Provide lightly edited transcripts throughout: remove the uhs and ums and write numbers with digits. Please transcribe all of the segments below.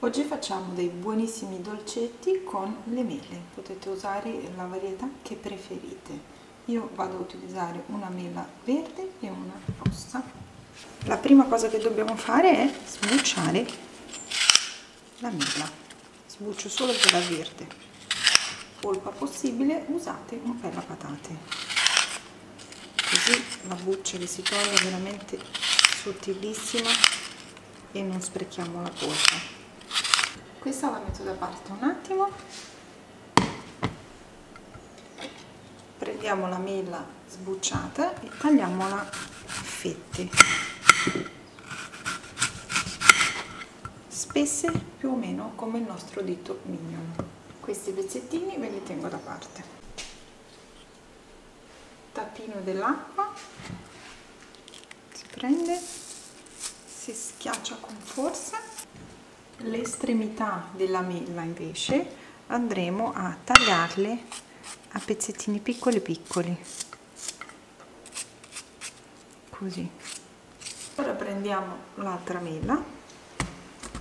Oggi facciamo dei buonissimi dolcetti con le mele, potete usare la varietà che preferite. Io vado a utilizzare una mela verde e una rossa. La prima cosa che dobbiamo fare è sbucciare la mela. Sbuccio solo quella verde. Polpa possibile usate un pelapatate. Così la buccia che si toglie è veramente sottilissima e non sprechiamo la polpa. Questa la metto da parte un attimo. Prendiamo la mela sbucciata e tagliamola a fette spesse più o meno come il nostro dito mignolo. Questi pezzettini ve li tengo da parte. Tappino dell'acqua, si prende, si schiaccia con forza. Le estremità della mela invece andremo a tagliarle a pezzettini piccoli piccoli, così. Ora prendiamo l'altra mela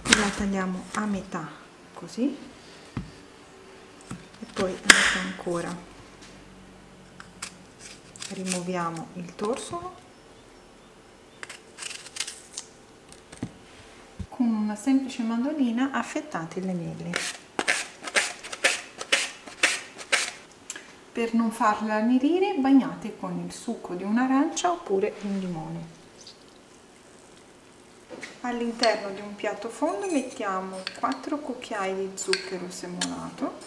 e la tagliamo a metà, così, e poi a metà ancora. Rimuoviamo il torsolo. Con una semplice mandolina affettate le mele. Per non farle annerire, bagnate con il succo di un'arancia oppure un limone. All'interno di un piatto fondo mettiamo 4 cucchiai di zucchero semolato.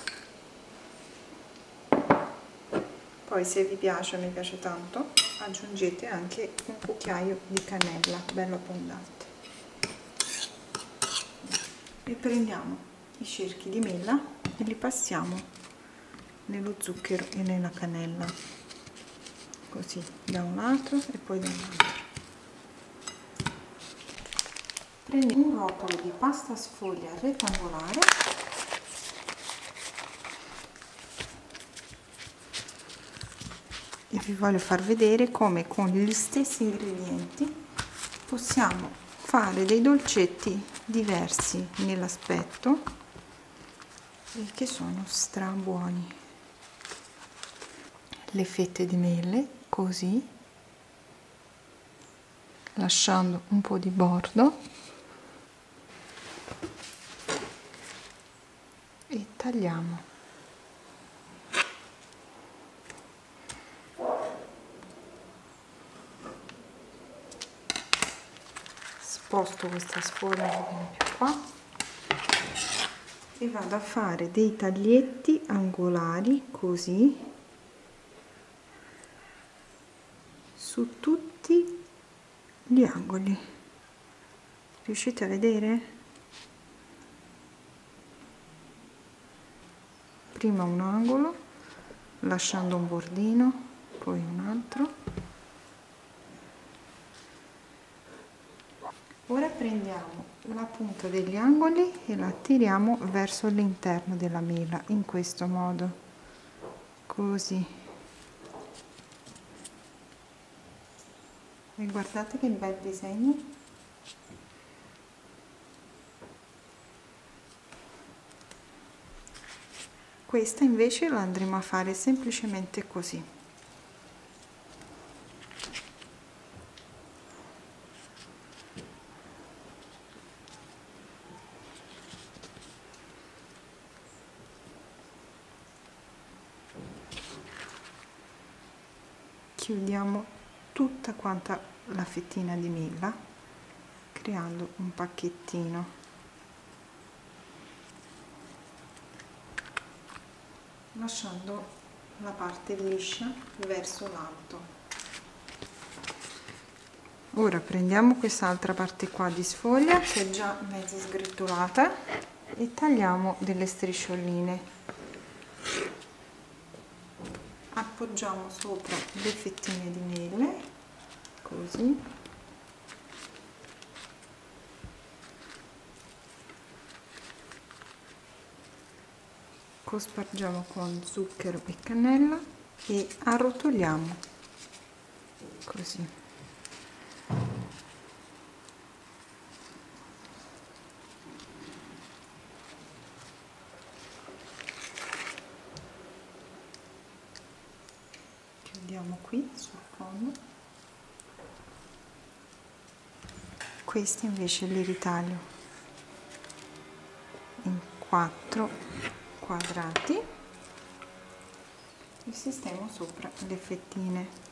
Poi, se vi piace, a me piace tanto, aggiungete anche un cucchiaio di cannella, bello abbondante. E prendiamo i cerchi di mela e li passiamo nello zucchero e nella cannella, così, da un lato e poi dall'altro. Prendi un rotolo di pasta sfoglia rettangolare e vi voglio far vedere come con gli stessi ingredienti possiamo fare dei dolcetti diversi nell'aspetto e che sono strabuoni. Le fette di mele così, lasciando un po' di bordo, e tagliamo. Sposto questa sfoglia ad esempio qua e vado a fare dei taglietti angolari così su tutti gli angoli. Riuscite a vedere? Prima un angolo lasciando un bordino, poi un altro. Ora prendiamo la punta degli angoli e la tiriamo verso l'interno della mela in questo modo, così. E guardate che bel disegno. Questa invece la andremo a fare semplicemente così. Chiudiamo tutta quanta la fettina di mela creando un pacchettino, lasciando la parte liscia verso l'alto. Ora prendiamo quest'altra parte qua di sfoglia che è già mezza sgretolata e tagliamo delle striscioline. Appoggiamo sopra le fettine di mele, così. Cospargiamo con zucchero e cannella e arrotoliamo, così. andiamo qui sul fondo. Questi invece li ritaglio in 4 quadrati e sistemo sopra le fettine.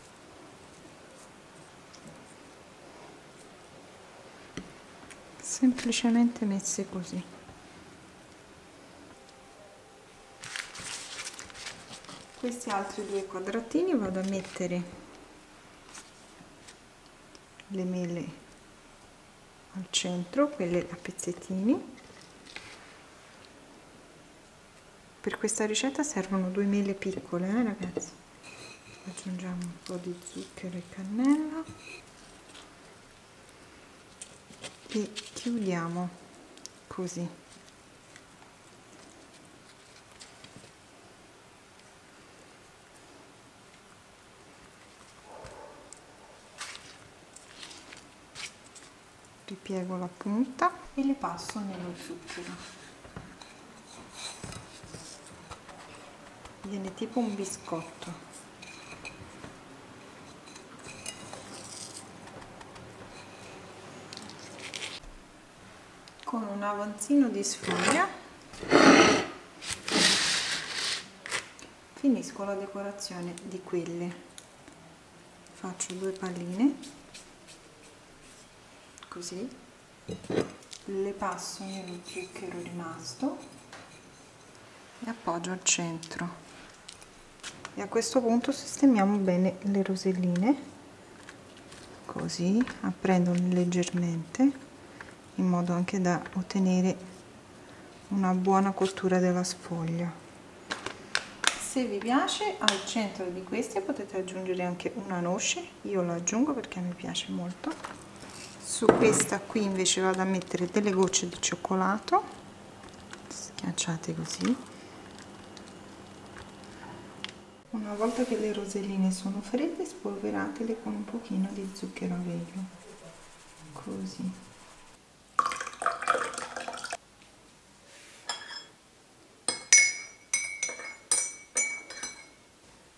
Semplicemente messe così. Questi altri 2 quadratini vado a mettere le mele al centro, quelle a pezzettini. Per questa ricetta servono 2 mele piccole, ragazzi. Aggiungiamo un po' di zucchero e cannella e chiudiamo così. Ripiego la punta e le passo nello zucchero. Viene tipo un biscotto. Con un avanzino di sfoglia finisco la decorazione di quelle. Faccio 2 palline così, le passo nello zucchero rimasto e appoggio al centro. E a questo punto sistemiamo bene le roselline così, aprendole leggermente in modo anche da ottenere una buona cottura della sfoglia. Se vi piace, al centro di queste potete aggiungere anche una noce, io la aggiungo perché mi piace molto. Su questa qui invece vado a mettere delle gocce di cioccolato schiacciate così. Una volta che le roselline sono fredde, spolveratele con un pochino di zucchero a velo, così.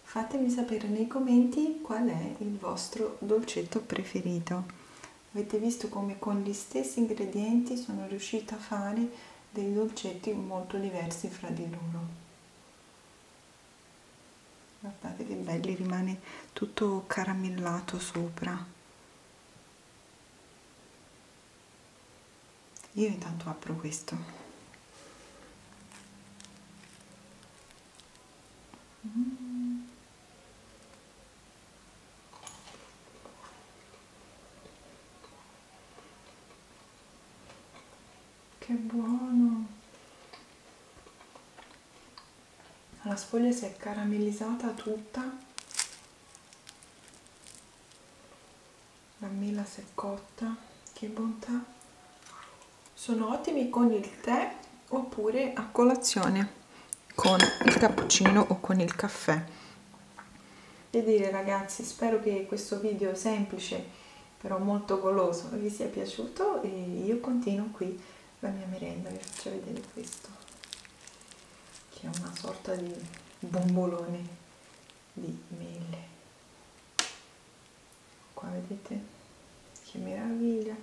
Fatemi sapere nei commenti qual è il vostro dolcetto preferito. Avete visto come con gli stessi ingredienti sono riuscita a fare dei dolcetti molto diversi fra di loro. Guardate che belli, rimane tutto caramellato sopra. Io intanto apro questo. Che buono! La sfoglia si è caramellizzata tutta, la mela si è cotta, che bontà! Sono ottimi con il tè oppure a colazione con il cappuccino o con il caffè. Che dire ragazzi, spero che questo video semplice però molto goloso vi sia piaciuto e io continuo qui la mia merenda. Vi faccio vedere questo, che è una sorta di bombolone di mele. Qua vedete che meraviglia!